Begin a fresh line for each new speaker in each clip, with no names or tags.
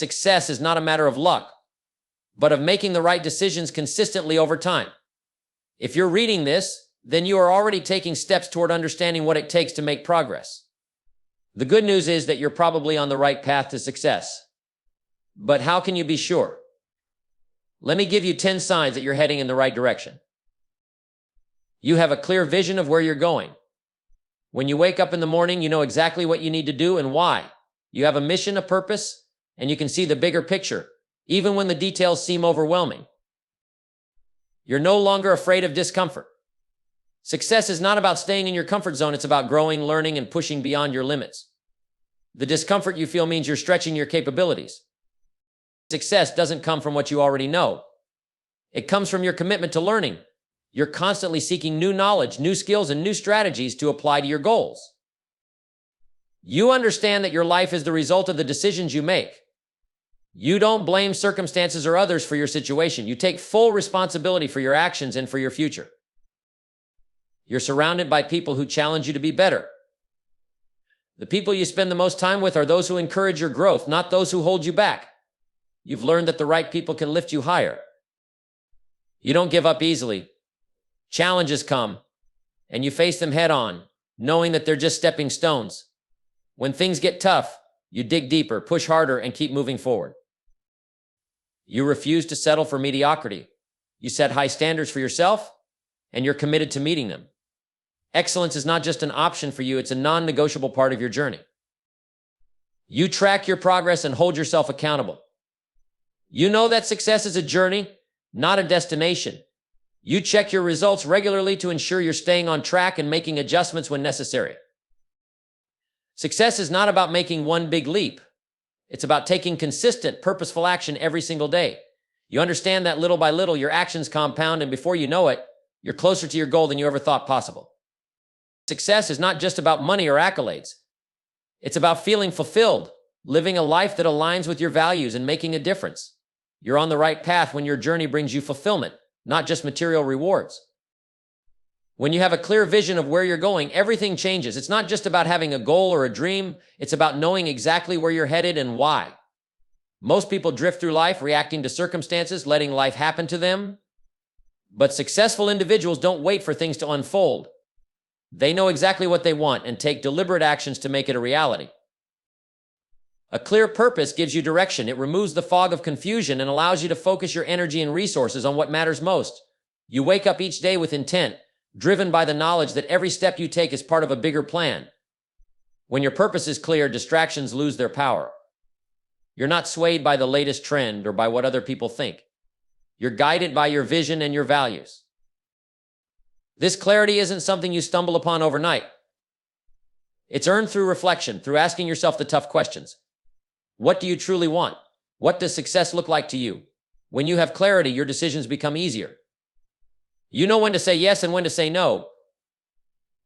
Success is not a matter of luck, but of making the right decisions consistently over time. If you're reading this, then you are already taking steps toward understanding what it takes to make progress. The good news is that you're probably on the right path to success. But how can you be sure? Let me give you 10 signs that you're heading in the right direction. You have a clear vision of where you're going. When you wake up in the morning, you know exactly what you need to do and why. You have a mission, a purpose, and you can see the bigger picture, even when the details seem overwhelming. You're no longer afraid of discomfort. Success is not about staying in your comfort zone. It's about growing, learning, and pushing beyond your limits. The discomfort you feel means you're stretching your capabilities. Success doesn't come from what you already know. It comes from your commitment to learning. You're constantly seeking new knowledge, new skills, and new strategies to apply to your goals. You understand that your life is the result of the decisions you make. You don't blame circumstances or others for your situation. You take full responsibility for your actions and for your future. You're surrounded by people who challenge you to be better. The people you spend the most time with are those who encourage your growth, not those who hold you back. You've learned that the right people can lift you higher. You don't give up easily. Challenges come, and you face them head on, knowing that they're just stepping stones. When things get tough, you dig deeper, push harder, and keep moving forward. You refuse to settle for mediocrity. You set high standards for yourself, and you're committed to meeting them. Excellence is not just an option for you, it's a non-negotiable part of your journey. You track your progress and hold yourself accountable. You know that success is a journey, not a destination. You check your results regularly to ensure you're staying on track and making adjustments when necessary. Success is not about making one big leap. It's about taking consistent, purposeful action every single day. You understand that little by little, your actions compound, and before you know it, you're closer to your goal than you ever thought possible. Success is not just about money or accolades. It's about feeling fulfilled, living a life that aligns with your values and making a difference. You're on the right path when your journey brings you fulfillment, not just material rewards. When you have a clear vision of where you're going, everything changes. It's not just about having a goal or a dream. It's about knowing exactly where you're headed and why. Most people drift through life reacting to circumstances, letting life happen to them. But successful individuals don't wait for things to unfold. They know exactly what they want and take deliberate actions to make it a reality. A clear purpose gives you direction. It removes the fog of confusion and allows you to focus your energy and resources on what matters most. You wake up each day with intent, driven by the knowledge that every step you take is part of a bigger plan. When your purpose is clear, distractions lose their power. You're not swayed by the latest trend or by what other people think. You're guided by your vision and your values. This clarity isn't something you stumble upon overnight. It's earned through reflection, through asking yourself the tough questions. What do you truly want? What does success look like to you? When you have clarity, your decisions become easier. You know when to say yes and when to say no.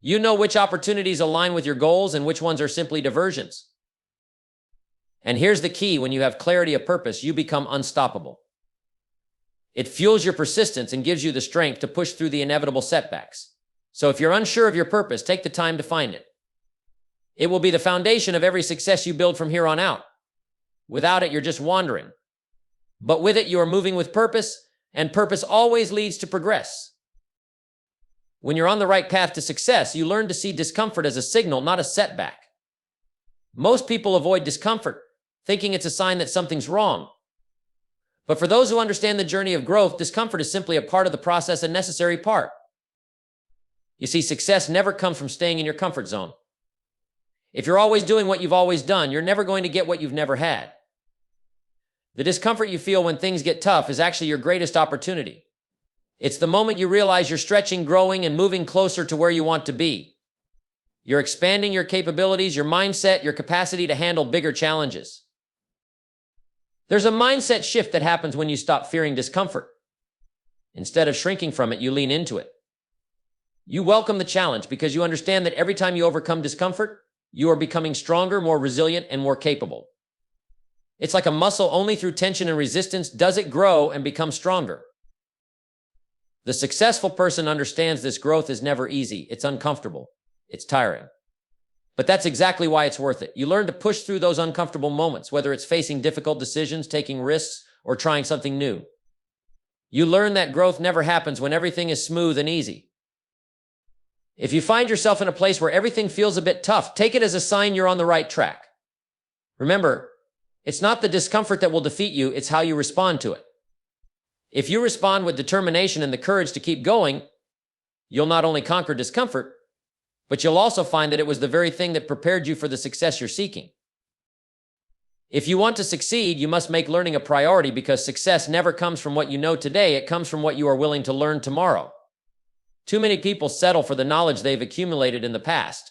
You know which opportunities align with your goals and which ones are simply diversions. And here's the key: when you have clarity of purpose, you become unstoppable. It fuels your persistence and gives you the strength to push through the inevitable setbacks. So if you're unsure of your purpose, take the time to find it. It will be the foundation of every success you build from here on out. Without it, you're just wandering. But with it, you are moving with purpose, and purpose always leads to progress. When you're on the right path to success, you learn to see discomfort as a signal, not a setback. Most people avoid discomfort, thinking it's a sign that something's wrong. But for those who understand the journey of growth, discomfort is simply a part of the process, a necessary part. You see, success never comes from staying in your comfort zone. If you're always doing what you've always done, you're never going to get what you've never had. The discomfort you feel when things get tough is actually your greatest opportunity. It's the moment you realize you're stretching, growing, and moving closer to where you want to be. You're expanding your capabilities, your mindset, your capacity to handle bigger challenges. There's a mindset shift that happens when you stop fearing discomfort. Instead of shrinking from it, you lean into it. You welcome the challenge because you understand that every time you overcome discomfort, you are becoming stronger, more resilient, and more capable. It's like a muscle. Only through tension and resistance does it grow and become stronger. The successful person understands this growth is never easy. It's uncomfortable. It's tiring. But that's exactly why it's worth it. You learn to push through those uncomfortable moments, whether it's facing difficult decisions, taking risks, or trying something new. You learn that growth never happens when everything is smooth and easy. If you find yourself in a place where everything feels a bit tough, take it as a sign you're on the right track. Remember, it's not the discomfort that will defeat you, it's how you respond to it. If you respond with determination and the courage to keep going, you'll not only conquer discomfort, but you'll also find that it was the very thing that prepared you for the success you're seeking. If you want to succeed, you must make learning a priority, because success never comes from what you know today, it comes from what you are willing to learn tomorrow. Too many people settle for the knowledge they've accumulated in the past,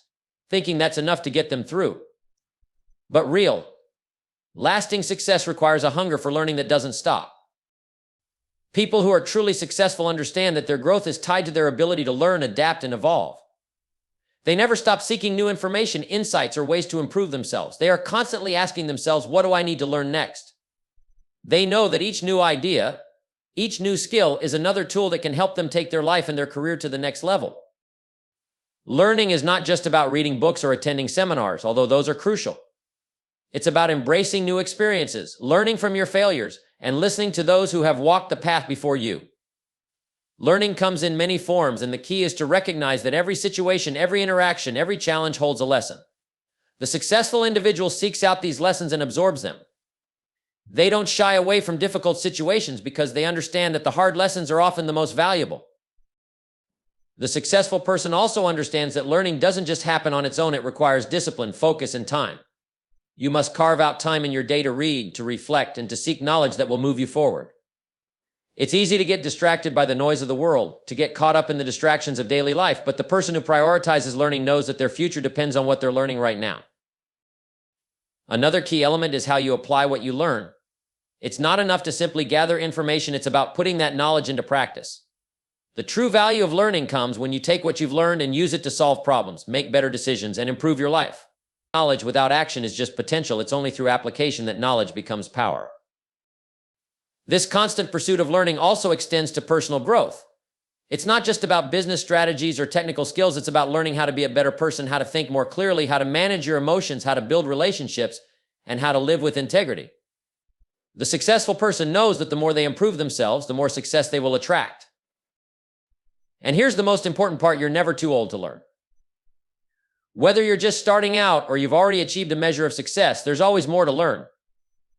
thinking that's enough to get them through. But real, lasting success requires a hunger for learning that doesn't stop. People who are truly successful understand that their growth is tied to their ability to learn, adapt, and evolve. They never stop seeking new information, insights, or ways to improve themselves. They are constantly asking themselves, what do I need to learn next? They know that each new idea, each new skill is another tool that can help them take their life and their career to the next level. Learning is not just about reading books or attending seminars, although those are crucial. It's about embracing new experiences, learning from your failures, and listening to those who have walked the path before you. Learning comes in many forms, and the key is to recognize that every situation, every interaction, every challenge holds a lesson. The successful individual seeks out these lessons and absorbs them. They don't shy away from difficult situations because they understand that the hard lessons are often the most valuable. The successful person also understands that learning doesn't just happen on its own, it requires discipline, focus, and time. You must carve out time in your day to read, to reflect, and to seek knowledge that will move you forward. It's easy to get distracted by the noise of the world, to get caught up in the distractions of daily life, but the person who prioritizes learning knows that their future depends on what they're learning right now. Another key element is how you apply what you learn. It's not enough to simply gather information, it's about putting that knowledge into practice. The true value of learning comes when you take what you've learned and use it to solve problems, make better decisions, and improve your life. Knowledge without action is just potential. It's only through application that knowledge becomes power. This constant pursuit of learning also extends to personal growth. It's not just about business strategies or technical skills, it's about learning how to be a better person, how to think more clearly, how to manage your emotions, how to build relationships, and how to live with integrity. The successful person knows that the more they improve themselves, the more success they will attract. And here's the most important part, you're never too old to learn. Whether you're just starting out or you've already achieved a measure of success, there's always more to learn.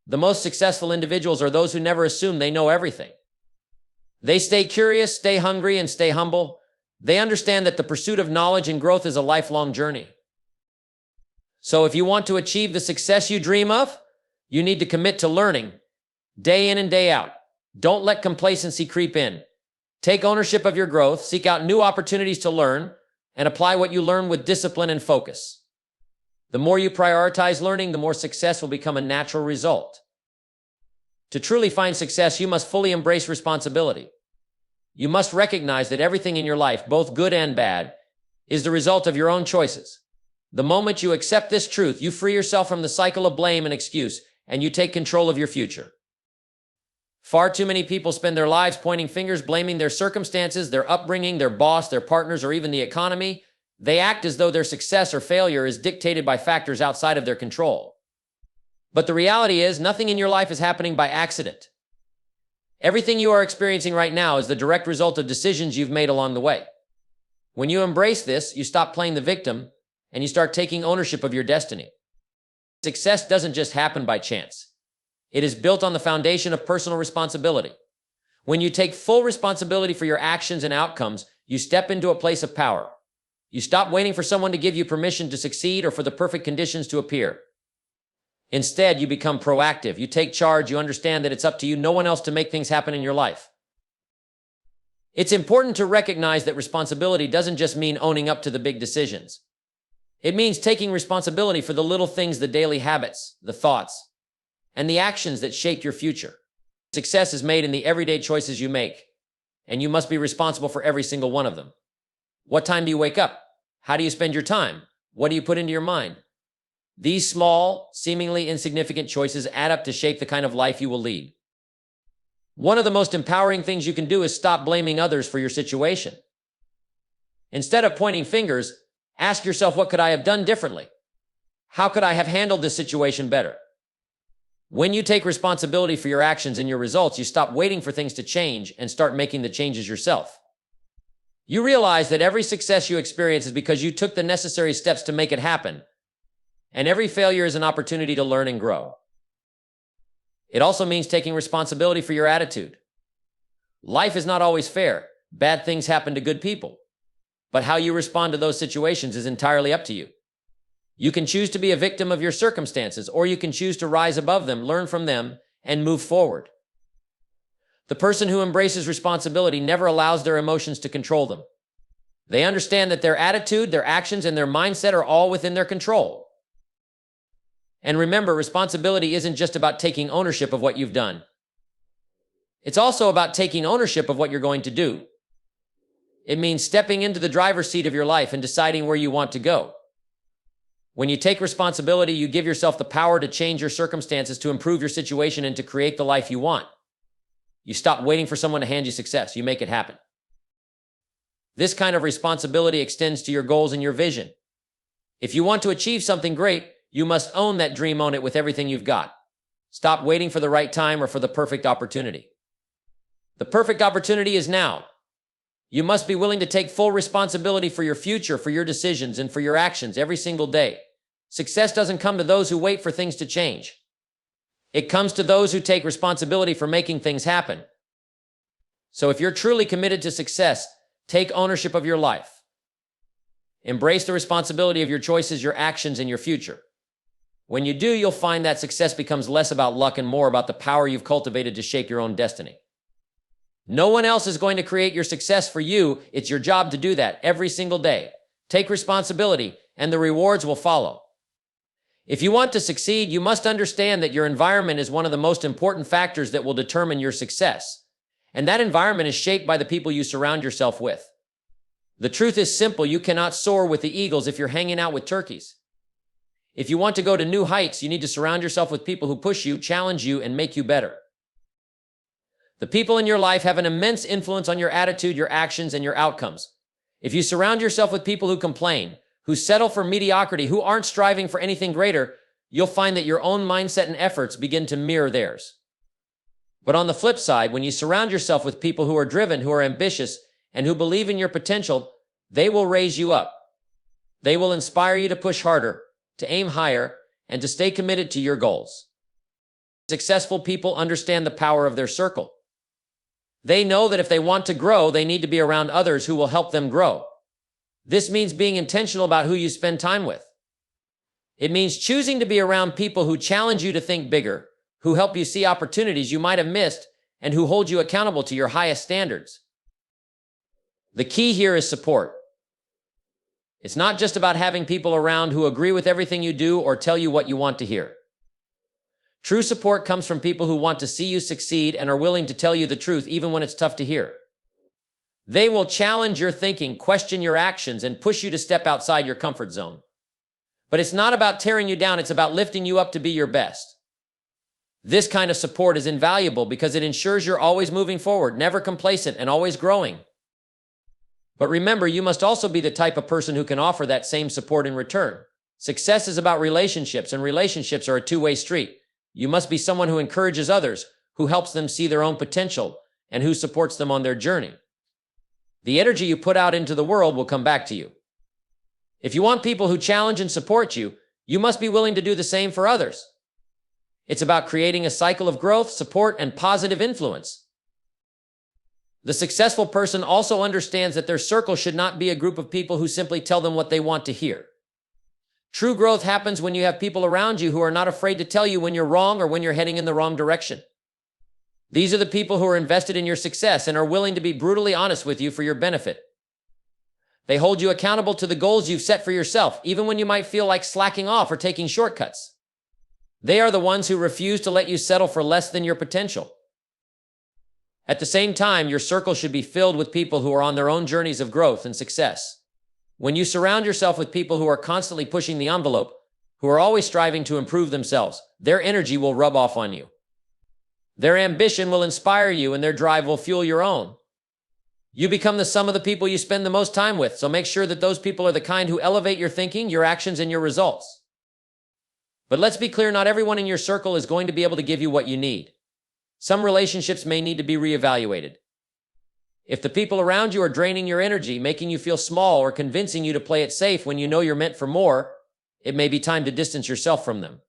The most successful individuals are those who never assume they know everything. They stay curious, stay hungry, and stay humble. They understand that the pursuit of knowledge and growth is a lifelong journey. So if you want to achieve the success you dream of, you need to commit to learning, day in and day out. Don't let complacency creep in. Take ownership of your growth, seek out new opportunities to learn, and apply what you learn with discipline and focus. The more you prioritize learning, the more success will become a natural result. To truly find success, you must fully embrace responsibility. You must recognize that everything in your life, both good and bad, is the result of your own choices. The moment you accept this truth, you free yourself from the cycle of blame and excuse, and you take control of your future. Far too many people spend their lives pointing fingers, blaming their circumstances, their upbringing, their boss, their partners, or even the economy. They act as though their success or failure is dictated by factors outside of their control. But the reality is, nothing in your life is happening by accident. Everything you are experiencing right now is the direct result of decisions you've made along the way. When you embrace this, you stop playing the victim and you start taking ownership of your destiny. Success doesn't just happen by chance. It is built on the foundation of personal responsibility. When you take full responsibility for your actions and outcomes, you step into a place of power. You stop waiting for someone to give you permission to succeed or for the perfect conditions to appear. Instead, you become proactive. You take charge. You understand that it's up to you, no one else, to make things happen in your life. It's important to recognize that responsibility doesn't just mean owning up to the big decisions. It means taking responsibility for the little things, the daily habits, the thoughts, and the actions that shape your future. Success is made in the everyday choices you make, and you must be responsible for every single one of them. What time do you wake up? How do you spend your time? What do you put into your mind? These small, seemingly insignificant choices add up to shape the kind of life you will lead. One of the most empowering things you can do is stop blaming others for your situation. Instead of pointing fingers, ask yourself, what could I have done differently? How could I have handled this situation better? When you take responsibility for your actions and your results, you stop waiting for things to change and start making the changes yourself. You realize that every success you experience is because you took the necessary steps to make it happen, and every failure is an opportunity to learn and grow. It also means taking responsibility for your attitude. Life is not always fair. Bad things happen to good people. But how you respond to those situations is entirely up to you. You can choose to be a victim of your circumstances, or you can choose to rise above them, learn from them, and move forward. The person who embraces responsibility never allows their emotions to control them. They understand that their attitude, their actions, and their mindset are all within their control. And remember, responsibility isn't just about taking ownership of what you've done. It's also about taking ownership of what you're going to do. It means stepping into the driver's seat of your life and deciding where you want to go. When you take responsibility, you give yourself the power to change your circumstances, to improve your situation, and to create the life you want. You stop waiting for someone to hand you success. You make it happen. This kind of responsibility extends to your goals and your vision. If you want to achieve something great, you must own that dream, own it with everything you've got. Stop waiting for the right time or for the perfect opportunity. The perfect opportunity is now. You must be willing to take full responsibility for your future, for your decisions, and for your actions every single day. Success doesn't come to those who wait for things to change. It comes to those who take responsibility for making things happen. So if you're truly committed to success, take ownership of your life. Embrace the responsibility of your choices, your actions, and your future. When you do, you'll find that success becomes less about luck and more about the power you've cultivated to shape your own destiny. No one else is going to create your success for you. It's your job to do that every single day. Take responsibility, and the rewards will follow. If you want to succeed, you must understand that your environment is one of the most important factors that will determine your success. And that environment is shaped by the people you surround yourself with. The truth is simple. You cannot soar with the eagles if you're hanging out with turkeys. If you want to go to new heights, you need to surround yourself with people who push you, challenge you, and make you better. The people in your life have an immense influence on your attitude, your actions, and your outcomes. If you surround yourself with people who complain, who settle for mediocrity, who aren't striving for anything greater, you'll find that your own mindset and efforts begin to mirror theirs. But on the flip side, when you surround yourself with people who are driven, who are ambitious, and who believe in your potential, they will raise you up. They will inspire you to push harder, to aim higher, and to stay committed to your goals. Successful people understand the power of their circle. They know that if they want to grow, they need to be around others who will help them grow. This means being intentional about who you spend time with. It means choosing to be around people who challenge you to think bigger, who help you see opportunities you might have missed, and who hold you accountable to your highest standards. The key here is support. It's not just about having people around who agree with everything you do or tell you what you want to hear. True support comes from people who want to see you succeed and are willing to tell you the truth even when it's tough to hear. They will challenge your thinking, question your actions, and push you to step outside your comfort zone. But it's not about tearing you down, it's about lifting you up to be your best. This kind of support is invaluable because it ensures you're always moving forward, never complacent, and always growing. But remember, you must also be the type of person who can offer that same support in return. Success is about relationships, and relationships are a two-way street. You must be someone who encourages others, who helps them see their own potential, and who supports them on their journey. The energy you put out into the world will come back to you. If you want people who challenge and support you, you must be willing to do the same for others. It's about creating a cycle of growth, support, and positive influence. The successful person also understands that their circle should not be a group of people who simply tell them what they want to hear. True growth happens when you have people around you who are not afraid to tell you when you're wrong or when you're heading in the wrong direction. These are the people who are invested in your success and are willing to be brutally honest with you for your benefit. They hold you accountable to the goals you've set for yourself, even when you might feel like slacking off or taking shortcuts. They are the ones who refuse to let you settle for less than your potential. At the same time, your circle should be filled with people who are on their own journeys of growth and success. When you surround yourself with people who are constantly pushing the envelope, who are always striving to improve themselves, their energy will rub off on you. Their ambition will inspire you, and their drive will fuel your own. You become the sum of the people you spend the most time with, so make sure that those people are the kind who elevate your thinking, your actions, and your results. But let's be clear, not everyone in your circle is going to be able to give you what you need. Some relationships may need to be reevaluated. If the people around you are draining your energy, making you feel small, or convincing you to play it safe when you know you're meant for more, it may be time to distance yourself from them.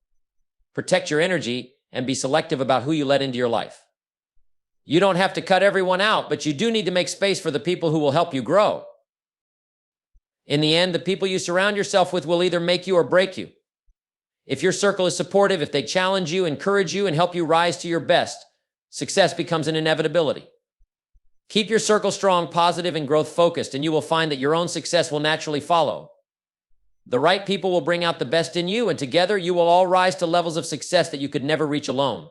Protect your energy and be selective about who you let into your life. You don't have to cut everyone out, but you do need to make space for the people who will help you grow. In the end, the people you surround yourself with will either make you or break you. If your circle is supportive, if they challenge you, encourage you, and help you rise to your best, success becomes an inevitability. Keep your circle strong, positive, and growth-focused, and you will find that your own success will naturally follow. The right people will bring out the best in you, and together you will all rise to levels of success that you could never reach alone.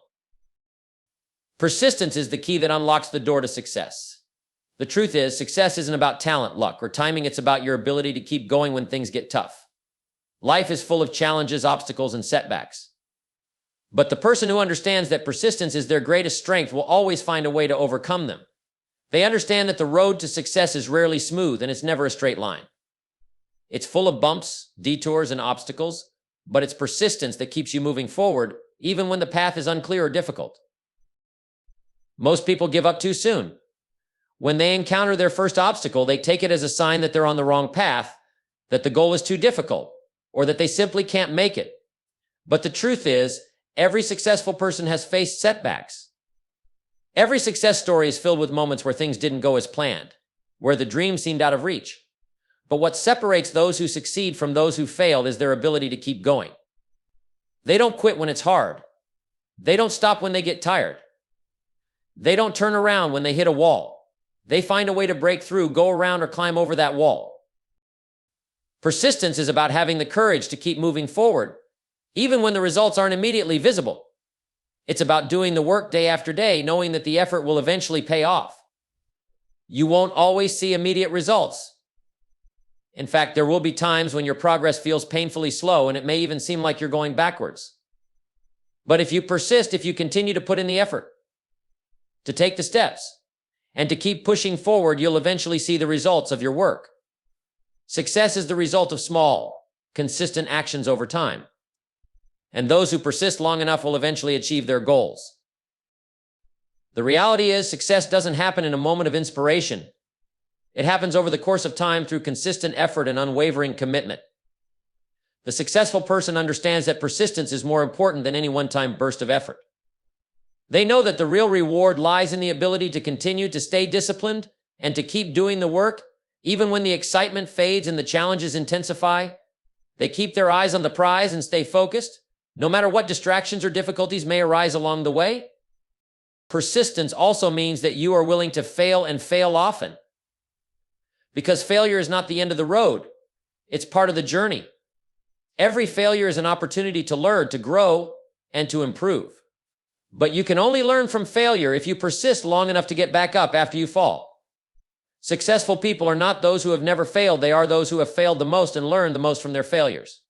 Persistence is the key that unlocks the door to success. The truth is, success isn't about talent, luck, or timing. It's about your ability to keep going when things get tough. Life is full of challenges, obstacles, and setbacks. But the person who understands that persistence is their greatest strength will always find a way to overcome them. They understand that the road to success is rarely smooth, and it's never a straight line. It's full of bumps, detours, and obstacles, but it's persistence that keeps you moving forward, even when the path is unclear or difficult. Most people give up too soon. When they encounter their first obstacle, they take it as a sign that they're on the wrong path, that the goal is too difficult, or that they simply can't make it. But the truth is, every successful person has faced setbacks. Every success story is filled with moments where things didn't go as planned, where the dream seemed out of reach. But what separates those who succeed from those who failed is their ability to keep going. They don't quit when it's hard. They don't stop when they get tired. They don't turn around when they hit a wall. They find a way to break through, go around, or climb over that wall. Persistence is about having the courage to keep moving forward, even when the results aren't immediately visible. It's about doing the work day after day, knowing that the effort will eventually pay off. You won't always see immediate results. In fact, there will be times when your progress feels painfully slow, and it may even seem like you're going backwards. But if you persist, if you continue to put in the effort, to take the steps, and to keep pushing forward, you'll eventually see the results of your work. Success is the result of small, consistent actions over time. And those who persist long enough will eventually achieve their goals. The reality is, success doesn't happen in a moment of inspiration. It happens over the course of time through consistent effort and unwavering commitment. The successful person understands that persistence is more important than any one-time burst of effort. They know that the real reward lies in the ability to continue to stay disciplined and to keep doing the work, even when the excitement fades and the challenges intensify. They keep their eyes on the prize and stay focused, no matter what distractions or difficulties may arise along the way. Persistence also means that you are willing to fail and fail often. Because failure is not the end of the road. It's part of the journey. Every failure is an opportunity to learn, to grow, and to improve. But you can only learn from failure if you persist long enough to get back up after you fall. Successful people are not those who have never failed. They are those who have failed the most and learned the most from their failures.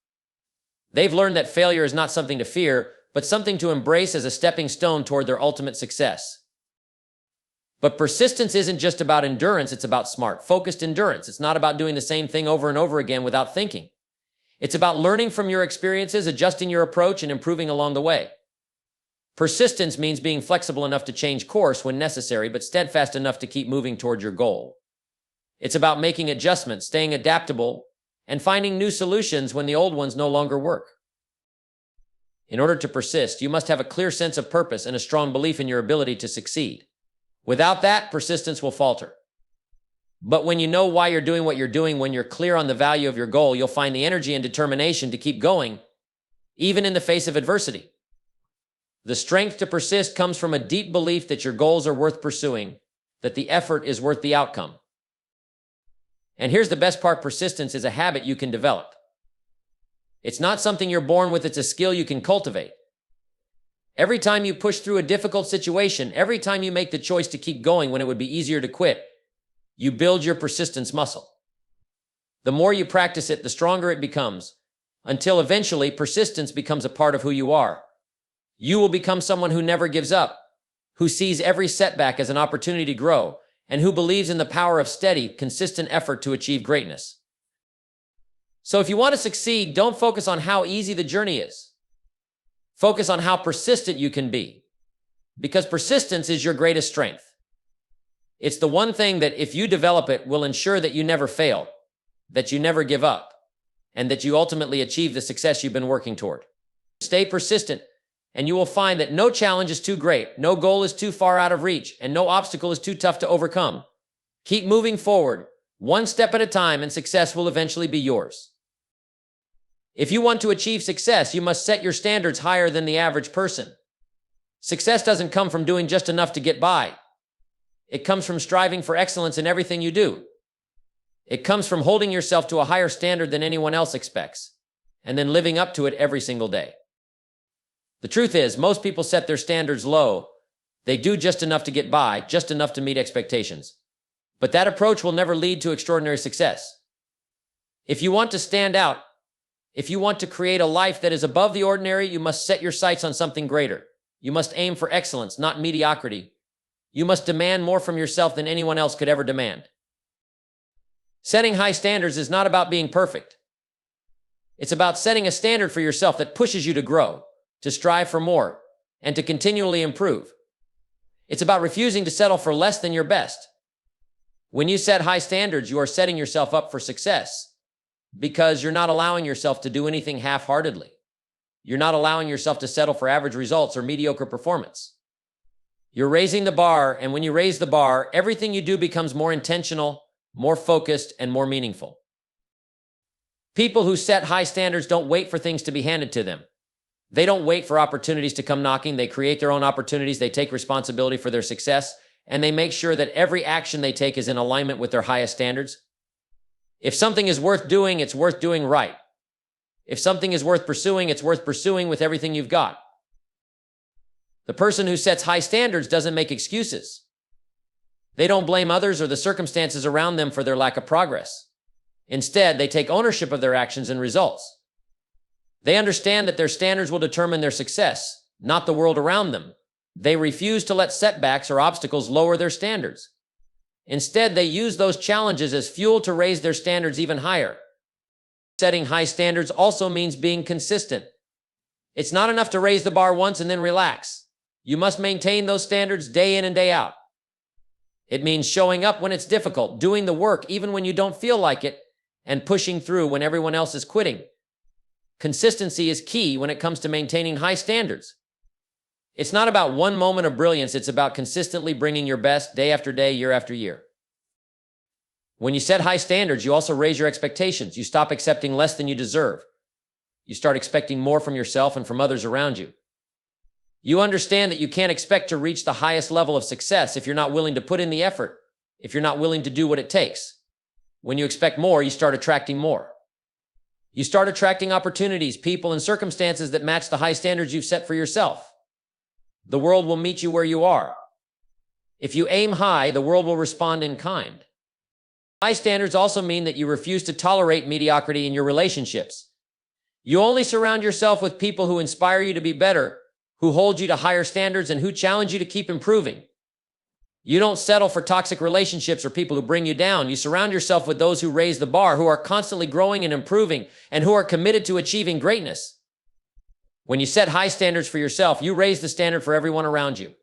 They've learned that failure is not something to fear, but something to embrace as a stepping stone toward their ultimate success. But persistence isn't just about endurance. It's about smart, focused endurance. It's not about doing the same thing over and over again without thinking. It's about learning from your experiences, adjusting your approach, and improving along the way. Persistence means being flexible enough to change course when necessary, but steadfast enough to keep moving toward your goal. It's about making adjustments, staying adaptable, and finding new solutions when the old ones no longer work. In order to persist, you must have a clear sense of purpose and a strong belief in your ability to succeed. Without that, persistence will falter. But when you know why you're doing what you're doing, when you're clear on the value of your goal, you'll find the energy and determination to keep going, even in the face of adversity. The strength to persist comes from a deep belief that your goals are worth pursuing, that the effort is worth the outcome. And here's the best part: persistence is a habit you can develop. It's not something you're born with, it's a skill you can cultivate. Every time you push through a difficult situation, every time you make the choice to keep going when it would be easier to quit, you build your persistence muscle. The more you practice it, the stronger it becomes, until eventually persistence becomes a part of who you are. You will become someone who never gives up, who sees every setback as an opportunity to grow, and who believes in the power of steady, consistent effort to achieve greatness. So if you want to succeed, don't focus on how easy the journey is. Focus on how persistent you can be, because persistence is your greatest strength. It's the one thing that, if you develop it, will ensure that you never fail, that you never give up, and that you ultimately achieve the success you've been working toward. Stay persistent, and you will find that no challenge is too great, no goal is too far out of reach, and no obstacle is too tough to overcome. Keep moving forward, one step at a time, and success will eventually be yours. If you want to achieve success, you must set your standards higher than the average person. Success doesn't come from doing just enough to get by. It comes from striving for excellence in everything you do. It comes from holding yourself to a higher standard than anyone else expects, and then living up to it every single day. The truth is, most people set their standards low. They do just enough to get by, just enough to meet expectations. But that approach will never lead to extraordinary success. If you want to stand out, if you want to create a life that is above the ordinary, you must set your sights on something greater. You must aim for excellence, not mediocrity. You must demand more from yourself than anyone else could ever demand. Setting high standards is not about being perfect. It's about setting a standard for yourself that pushes you to grow, to strive for more, and to continually improve. It's about refusing to settle for less than your best. When you set high standards, you are setting yourself up for success, because you're not allowing yourself to do anything half-heartedly. You're not allowing yourself to settle for average results or mediocre performance. You're raising the bar, and when you raise the bar, everything you do becomes more intentional, more focused, and more meaningful. People who set high standards don't wait for things to be handed to them. They don't wait for opportunities to come knocking. They create their own opportunities. They take responsibility for their success, and they make sure that every action they take is in alignment with their highest standards. If something is worth doing, it's worth doing right. If something is worth pursuing, it's worth pursuing with everything you've got. The person who sets high standards doesn't make excuses. They don't blame others or the circumstances around them for their lack of progress. Instead, they take ownership of their actions and results. They understand that their standards will determine their success, not the world around them. They refuse to let setbacks or obstacles lower their standards. Instead, they use those challenges as fuel to raise their standards even higher. Setting high standards also means being consistent. It's not enough to raise the bar once and then relax. You must maintain those standards day in and day out. It means showing up when it's difficult, doing the work even when you don't feel like it, and pushing through when everyone else is quitting. Consistency is key when it comes to maintaining high standards. It's not about one moment of brilliance, it's about consistently bringing your best day after day, year after year. When you set high standards, you also raise your expectations. You stop accepting less than you deserve. You start expecting more from yourself and from others around you. You understand that you can't expect to reach the highest level of success if you're not willing to put in the effort, if you're not willing to do what it takes. When you expect more, you start attracting more. You start attracting opportunities, people, and circumstances that match the high standards you've set for yourself. The world will meet you where you are. If you aim high, the world will respond in kind. High standards also mean that you refuse to tolerate mediocrity in your relationships. You only surround yourself with people who inspire you to be better, who hold you to higher standards, and who challenge you to keep improving. You don't settle for toxic relationships or people who bring you down. You surround yourself with those who raise the bar, who are constantly growing and improving, and who are committed to achieving greatness. When you set high standards for yourself, you raise the standard for everyone around you.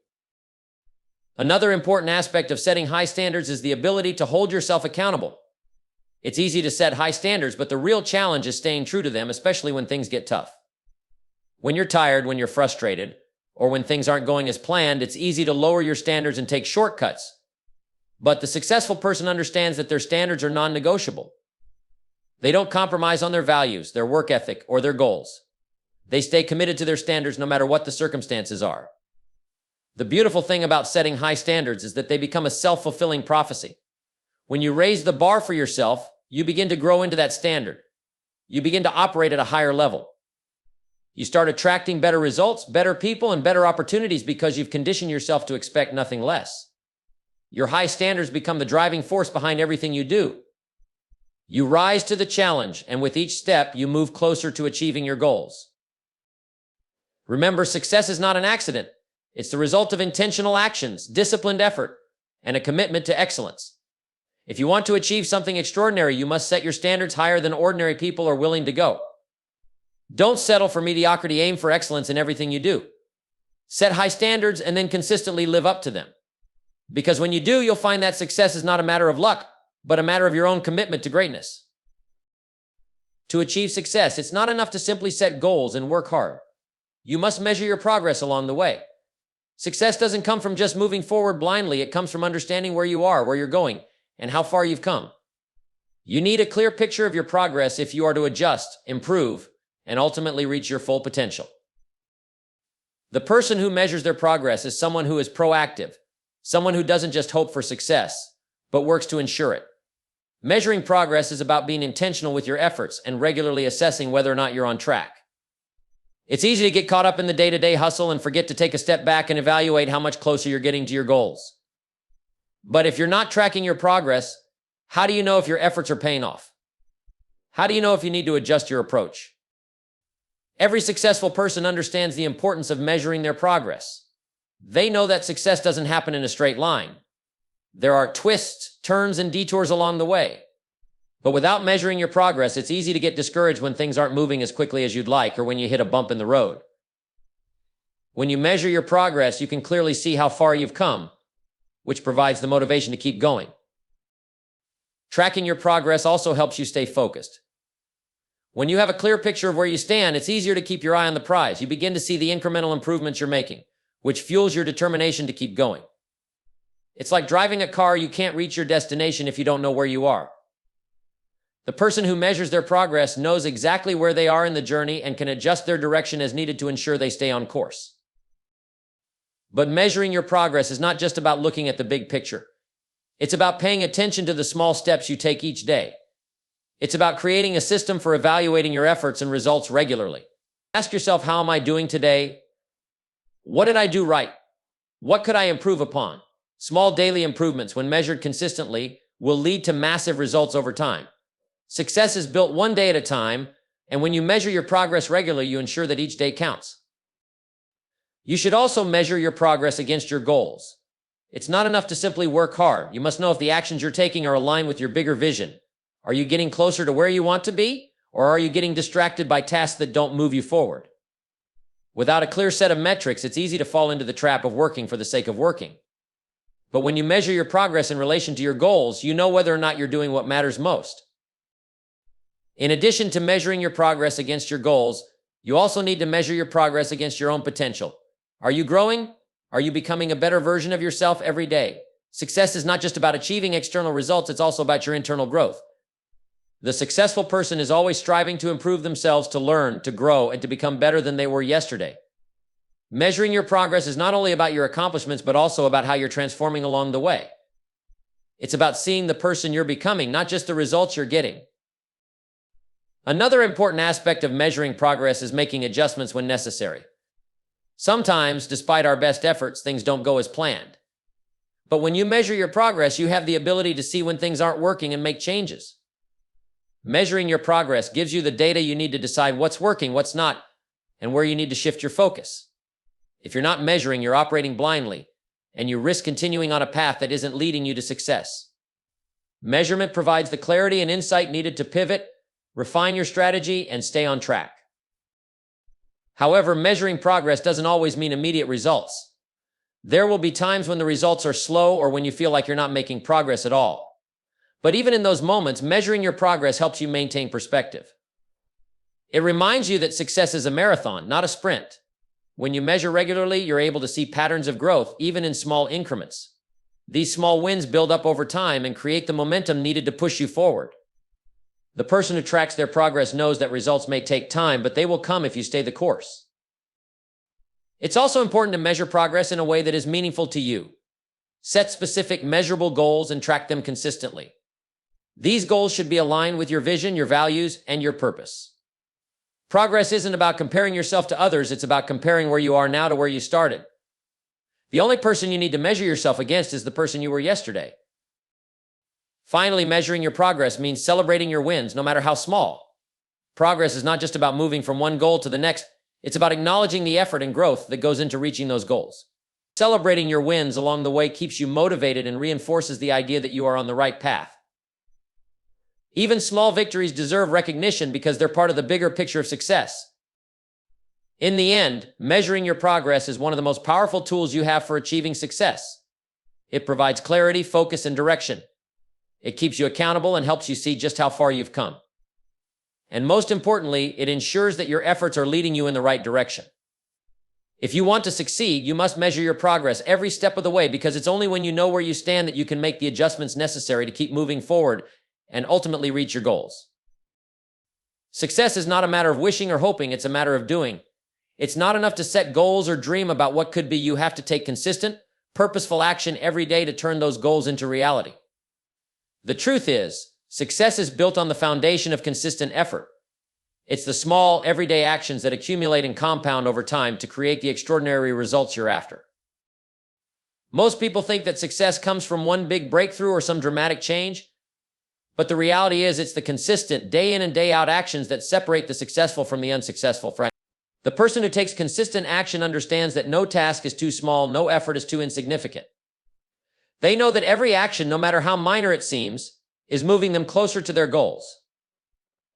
Another important aspect of setting high standards is the ability to hold yourself accountable. It's easy to set high standards, but the real challenge is staying true to them, especially when things get tough. When you're tired, when you're frustrated, or when things aren't going as planned, it's easy to lower your standards and take shortcuts. But the successful person understands that their standards are non-negotiable. They don't compromise on their values, their work ethic, or their goals. They stay committed to their standards no matter what the circumstances are. The beautiful thing about setting high standards is that they become a self-fulfilling prophecy. When you raise the bar for yourself, you begin to grow into that standard. You begin to operate at a higher level. You start attracting better results, better people, and better opportunities because you've conditioned yourself to expect nothing less. Your high standards become the driving force behind everything you do. You rise to the challenge, and with each step, you move closer to achieving your goals. Remember, success is not an accident. It's the result of intentional actions, disciplined effort, and a commitment to excellence. If you want to achieve something extraordinary, you must set your standards higher than ordinary people are willing to go. Don't settle for mediocrity, aim for excellence in everything you do. Set high standards and then consistently live up to them. Because when you do, you'll find that success is not a matter of luck, but a matter of your own commitment to greatness. To achieve success, it's not enough to simply set goals and work hard. You must measure your progress along the way. Success doesn't come from just moving forward blindly. It comes from understanding where you are, where you're going, and how far you've come. You need a clear picture of your progress if you are to adjust, improve, and ultimately reach your full potential. The person who measures their progress is someone who is proactive, someone who doesn't just hope for success, but works to ensure it. Measuring progress is about being intentional with your efforts and regularly assessing whether or not you're on track. It's easy to get caught up in the day-to-day hustle and forget to take a step back and evaluate how much closer you're getting to your goals. But if you're not tracking your progress, how do you know if your efforts are paying off? How do you know if you need to adjust your approach? Every successful person understands the importance of measuring their progress. They know that success doesn't happen in a straight line. There are twists, turns, and detours along the way. But without measuring your progress, it's easy to get discouraged when things aren't moving as quickly as you'd like or when you hit a bump in the road. When you measure your progress, you can clearly see how far you've come, which provides the motivation to keep going. Tracking your progress also helps you stay focused. When you have a clear picture of where you stand, it's easier to keep your eye on the prize. You begin to see the incremental improvements you're making, which fuels your determination to keep going. It's like driving a car. You can't reach your destination if you don't know where you are. The person who measures their progress knows exactly where they are in the journey and can adjust their direction as needed to ensure they stay on course. But measuring your progress is not just about looking at the big picture. It's about paying attention to the small steps you take each day. It's about creating a system for evaluating your efforts and results regularly. Ask yourself, how am I doing today? What did I do right? What could I improve upon? Small daily improvements, when measured consistently, will lead to massive results over time. Success is built one day at a time, and when you measure your progress regularly, you ensure that each day counts. You should also measure your progress against your goals. It's not enough to simply work hard. You must know if the actions you're taking are aligned with your bigger vision. Are you getting closer to where you want to be, or are you getting distracted by tasks that don't move you forward? Without a clear set of metrics, it's easy to fall into the trap of working for the sake of working. But when you measure your progress in relation to your goals, you know whether or not you're doing what matters most. In addition to measuring your progress against your goals, you also need to measure your progress against your own potential. Are you growing? Are you becoming a better version of yourself every day? Success is not just about achieving external results, it's also about your internal growth. The successful person is always striving to improve themselves, to learn, to grow, and to become better than they were yesterday. Measuring your progress is not only about your accomplishments, but also about how you're transforming along the way. It's about seeing the person you're becoming, not just the results you're getting. Another important aspect of measuring progress is making adjustments when necessary. Sometimes, despite our best efforts, things don't go as planned. But when you measure your progress, you have the ability to see when things aren't working and make changes. Measuring your progress gives you the data you need to decide what's working, what's not, and where you need to shift your focus. If you're not measuring, you're operating blindly, and you risk continuing on a path that isn't leading you to success. Measurement provides the clarity and insight needed to pivot, refine your strategy, and stay on track. However, measuring progress doesn't always mean immediate results. There will be times when the results are slow or when you feel like you're not making progress at all. But even in those moments, measuring your progress helps you maintain perspective. It reminds you that success is a marathon, not a sprint. When you measure regularly, you're able to see patterns of growth, even in small increments. These small wins build up over time and create the momentum needed to push you forward. The person who tracks their progress knows that results may take time, but they will come if you stay the course. It's also important to measure progress in a way that is meaningful to you. Set specific, measurable goals and track them consistently. These goals should be aligned with your vision, your values, and your purpose. Progress isn't about comparing yourself to others, it's about comparing where you are now to where you started. The only person you need to measure yourself against is the person you were yesterday. Finally, measuring your progress means celebrating your wins, no matter how small. Progress is not just about moving from one goal to the next, it's about acknowledging the effort and growth that goes into reaching those goals. Celebrating your wins along the way keeps you motivated and reinforces the idea that you are on the right path. Even small victories deserve recognition because they're part of the bigger picture of success. In the end, measuring your progress is one of the most powerful tools you have for achieving success. It provides clarity, focus, and direction. It keeps you accountable and helps you see just how far you've come. And most importantly, it ensures that your efforts are leading you in the right direction. If you want to succeed, you must measure your progress every step of the way, because it's only when you know where you stand that you can make the adjustments necessary to keep moving forward and ultimately reach your goals. Success is not a matter of wishing or hoping, it's a matter of doing. It's not enough to set goals or dream about what could be. You have to take consistent, purposeful action every day to turn those goals into reality. The truth is, success is built on the foundation of consistent effort. It's the small, everyday actions that accumulate and compound over time to create the extraordinary results you're after. Most people think that success comes from one big breakthrough or some dramatic change, but the reality is it's the consistent, day in and day out actions that separate the successful from the unsuccessful. The person who takes consistent action understands that no task is too small, no effort is too insignificant. They know that every action, no matter how minor it seems, is moving them closer to their goals.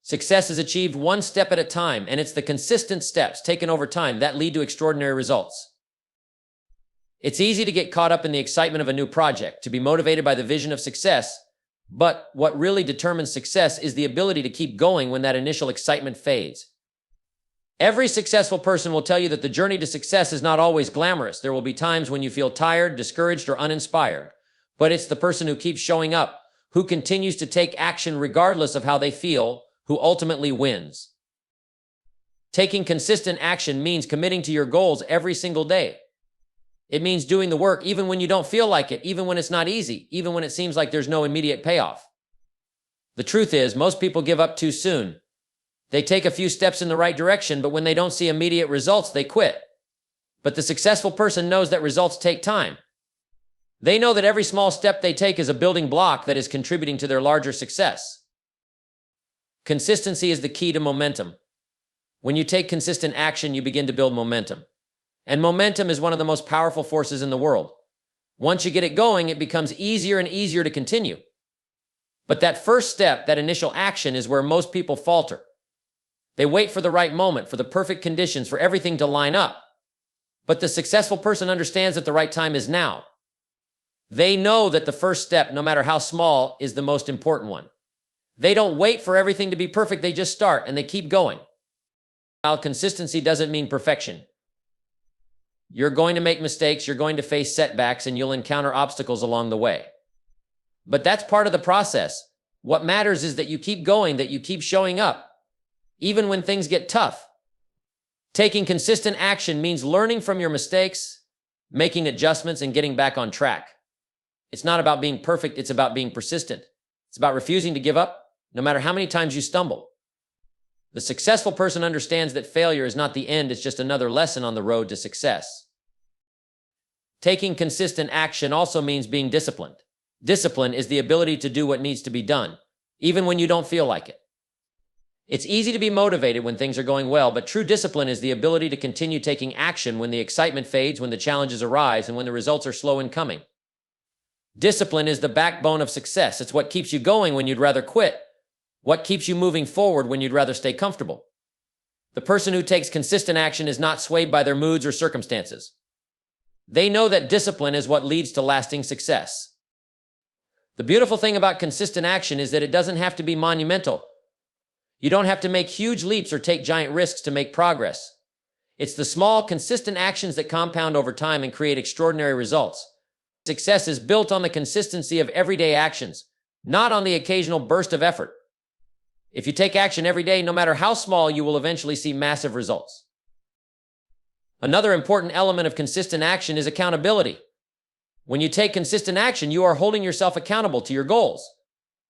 Success is achieved one step at a time, and it's the consistent steps taken over time that lead to extraordinary results. It's easy to get caught up in the excitement of a new project, to be motivated by the vision of success, but what really determines success is the ability to keep going when that initial excitement fades. Every successful person will tell you that the journey to success is not always glamorous. There will be times when you feel tired, discouraged, or uninspired. But it's the person who keeps showing up, who continues to take action regardless of how they feel, who ultimately wins. Taking consistent action means committing to your goals every single day. It means doing the work even when you don't feel like it, even when it's not easy, even when it seems like there's no immediate payoff. The truth is, most people give up too soon. They take a few steps in the right direction, but when they don't see immediate results, they quit. But the successful person knows that results take time. They know that every small step they take is a building block that is contributing to their larger success. Consistency is the key to momentum. When you take consistent action, you begin to build momentum. And momentum is one of the most powerful forces in the world. Once you get it going, it becomes easier and easier to continue. But that first step, that initial action, is where most people falter. They wait for the right moment, for the perfect conditions, for everything to line up. But the successful person understands that the right time is now. They know that the first step, no matter how small, is the most important one. They don't wait for everything to be perfect, they just start and they keep going. While consistency doesn't mean perfection. You're going to make mistakes, you're going to face setbacks, and you'll encounter obstacles along the way. But that's part of the process. What matters is that you keep going, that you keep showing up, even when things get tough. Taking consistent action means learning from your mistakes, making adjustments, and getting back on track. It's not about being perfect, it's about being persistent. It's about refusing to give up, no matter how many times you stumble. The successful person understands that failure is not the end, it's just another lesson on the road to success. Taking consistent action also means being disciplined. Discipline is the ability to do what needs to be done, even when you don't feel like it. It's easy to be motivated when things are going well, but true discipline is the ability to continue taking action when the excitement fades, when the challenges arise, and when the results are slow in coming. Discipline is the backbone of success. It's what keeps you going when you'd rather quit. What keeps you moving forward when you'd rather stay comfortable. The person who takes consistent action is not swayed by their moods or circumstances. They know that discipline is what leads to lasting success. The beautiful thing about consistent action is that it doesn't have to be monumental. You don't have to make huge leaps or take giant risks to make progress. It's the small, consistent actions that compound over time and create extraordinary results. Success is built on the consistency of everyday actions, not on the occasional burst of effort. If you take action every day, no matter how small, you will eventually see massive results. Another important element of consistent action is accountability. When you take consistent action, you are holding yourself accountable to your goals.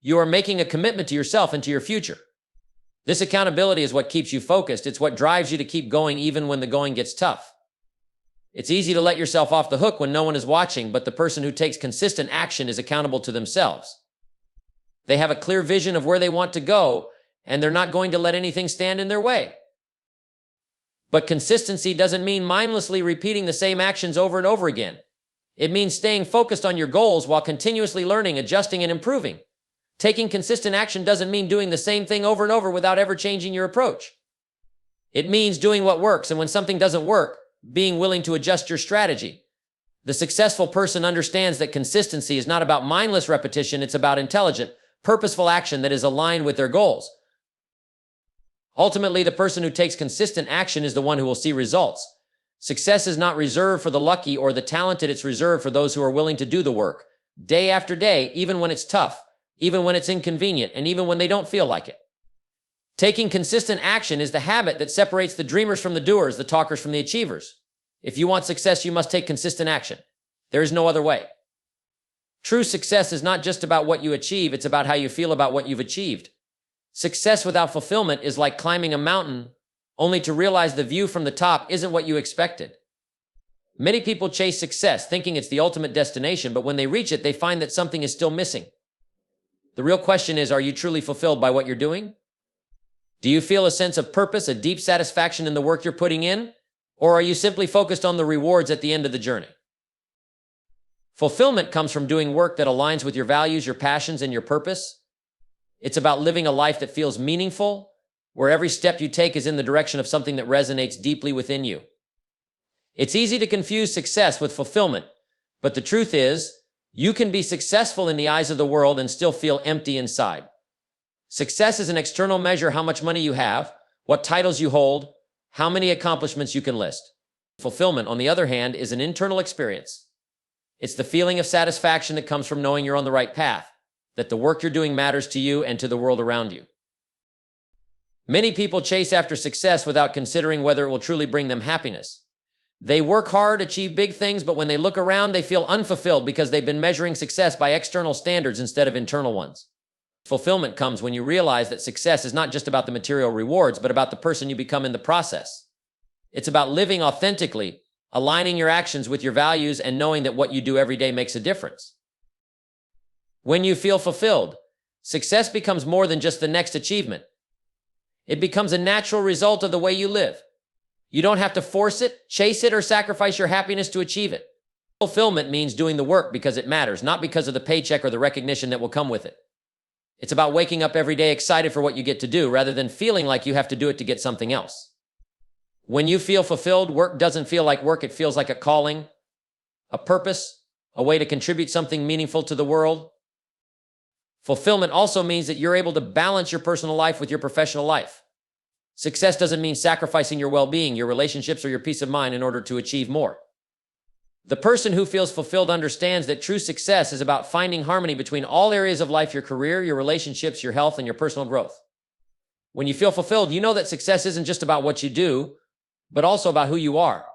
You are making a commitment to yourself and to your future. This accountability is what keeps you focused. It's what drives you to keep going even when the going gets tough. It's easy to let yourself off the hook when no one is watching, but the person who takes consistent action is accountable to themselves. They have a clear vision of where they want to go, and they're not going to let anything stand in their way. But consistency doesn't mean mindlessly repeating the same actions over and over again. It means staying focused on your goals while continuously learning, adjusting, and improving. Taking consistent action doesn't mean doing the same thing over and over without ever changing your approach. It means doing what works, and when something doesn't work, being willing to adjust your strategy. The successful person understands that consistency is not about mindless repetition, it's about intelligent, purposeful action that is aligned with their goals. Ultimately, the person who takes consistent action is the one who will see results. Success is not reserved for the lucky or the talented, it's reserved for those who are willing to do the work, day after day, even when it's tough, even when it's inconvenient, and even when they don't feel like it. Taking consistent action is the habit that separates the dreamers from the doers, the talkers from the achievers. If you want success, you must take consistent action. There is no other way. True success is not just about what you achieve, it's about how you feel about what you've achieved. Success without fulfillment is like climbing a mountain, only to realize the view from the top isn't what you expected. Many people chase success, thinking it's the ultimate destination, but when they reach it, they find that something is still missing. The real question is, are you truly fulfilled by what you're doing? Do you feel a sense of purpose, a deep satisfaction in the work you're putting in? Or are you simply focused on the rewards at the end of the journey? Fulfillment comes from doing work that aligns with your values, your passions, and your purpose. It's about living a life that feels meaningful, where every step you take is in the direction of something that resonates deeply within you. It's easy to confuse success with fulfillment, but the truth is, you can be successful in the eyes of the world and still feel empty inside. Success is an external measure: how much money you have, what titles you hold, how many accomplishments you can list. Fulfillment, on the other hand, is an internal experience. It's the feeling of satisfaction that comes from knowing you're on the right path, that the work you're doing matters to you and to the world around you. Many people chase after success without considering whether it will truly bring them happiness. They work hard, achieve big things, but when they look around, they feel unfulfilled because they've been measuring success by external standards instead of internal ones. Fulfillment comes when you realize that success is not just about the material rewards, but about the person you become in the process. It's about living authentically, aligning your actions with your values, and knowing that what you do every day makes a difference. When you feel fulfilled, success becomes more than just the next achievement. It becomes a natural result of the way you live. You don't have to force it, chase it, or sacrifice your happiness to achieve it. Fulfillment means doing the work because it matters, not because of the paycheck or the recognition that will come with it. It's about waking up every day excited for what you get to do, rather than feeling like you have to do it to get something else. When you feel fulfilled, work doesn't feel like work, it feels like a calling, a purpose, a way to contribute something meaningful to the world. Fulfillment also means that you're able to balance your personal life with your professional life. Success doesn't mean sacrificing your well-being, your relationships, or your peace of mind in order to achieve more. The person who feels fulfilled understands that true success is about finding harmony between all areas of life: your career, your relationships, your health, and your personal growth. When you feel fulfilled, you know that success isn't just about what you do, but also about who you are.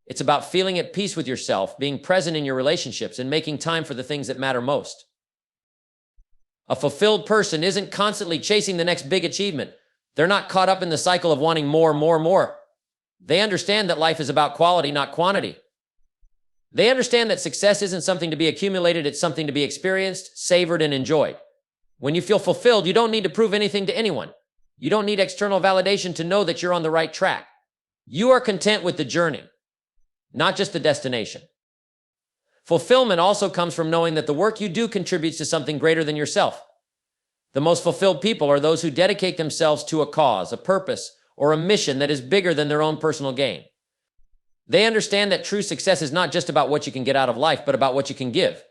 It's about feeling at peace with yourself, being present in your relationships, and making time for the things that matter most. A fulfilled person isn't constantly chasing the next big achievement. They're not caught up in the cycle of wanting more, more, more. They understand that life is about quality, not quantity. They understand that success isn't something to be accumulated, it's something to be experienced, savored, and enjoyed. When you feel fulfilled, you don't need to prove anything to anyone. You don't need external validation to know that you're on the right track. You are content with the journey, not just the destination. Fulfillment also comes from knowing that the work you do contributes to something greater than yourself. The most fulfilled people are those who dedicate themselves to a cause, a purpose, or a mission that is bigger than their own personal gain. They understand that true success is not just about what you can get out of life, but about what you can give.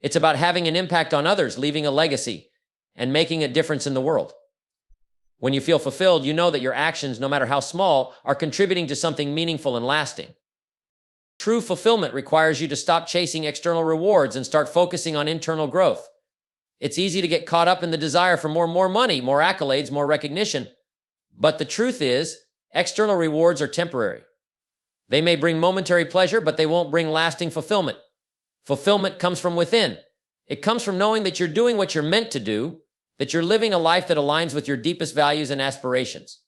It's about having an impact on others, leaving a legacy, and making a difference in the world. When you feel fulfilled, you know that your actions, no matter how small, are contributing to something meaningful and lasting. True fulfillment requires you to stop chasing external rewards and start focusing on internal growth. It's easy to get caught up in the desire for more money, more accolades, more recognition. But the truth is, external rewards are temporary. They may bring momentary pleasure, but they won't bring lasting fulfillment. Fulfillment comes from within. It comes from knowing that you're doing what you're meant to do, that you're living a life that aligns with your deepest values and aspirations.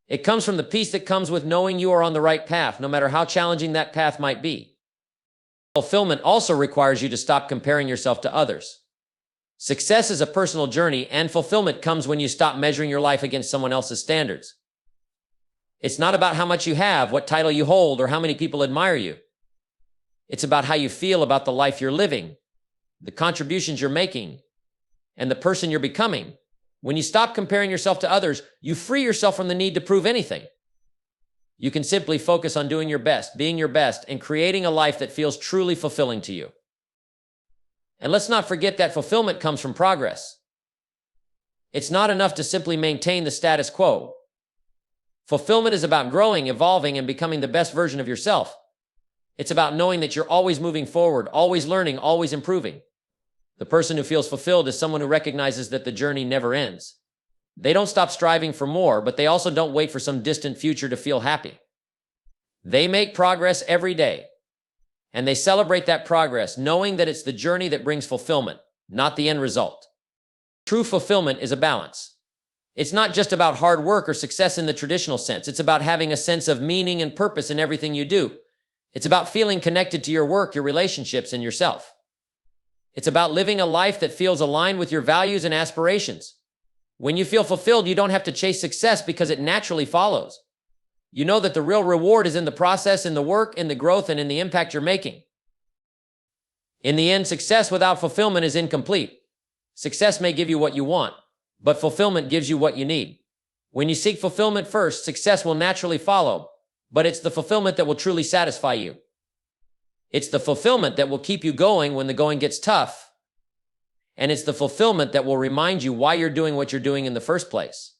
It comes from the peace that comes with knowing you are on the right path, no matter how challenging that path might be. Fulfillment also requires you to stop comparing yourself to others. Success is a personal journey, and fulfillment comes when you stop measuring your life against someone else's standards. It's not about how much you have, what title you hold, or how many people admire you. It's about how you feel about the life you're living, the contributions you're making, and the person you're becoming. When you stop comparing yourself to others, you free yourself from the need to prove anything. You can simply focus on doing your best, being your best, and creating a life that feels truly fulfilling to you. And let's not forget that fulfillment comes from progress. It's not enough to simply maintain the status quo. Fulfillment is about growing, evolving, and becoming the best version of yourself. It's about knowing that you're always moving forward, always learning, always improving. The person who feels fulfilled is someone who recognizes that the journey never ends. They don't stop striving for more, but they also don't wait for some distant future to feel happy. They make progress every day, and they celebrate that progress, knowing that it's the journey that brings fulfillment, not the end result. True fulfillment is a balance. It's not just about hard work or success in the traditional sense. It's about having a sense of meaning and purpose in everything you do. It's about feeling connected to your work, your relationships, and yourself. It's about living a life that feels aligned with your values and aspirations. When you feel fulfilled, you don't have to chase success because it naturally follows. You know that the real reward is in the process, in the work, in the growth, and in the impact you're making. In the end, success without fulfillment is incomplete. Success may give you what you want, but fulfillment gives you what you need. When you seek fulfillment first, success will naturally follow, but it's the fulfillment that will truly satisfy you. It's the fulfillment that will keep you going when the going gets tough. And it's the fulfillment that will remind you why you're doing what you're doing in the first place.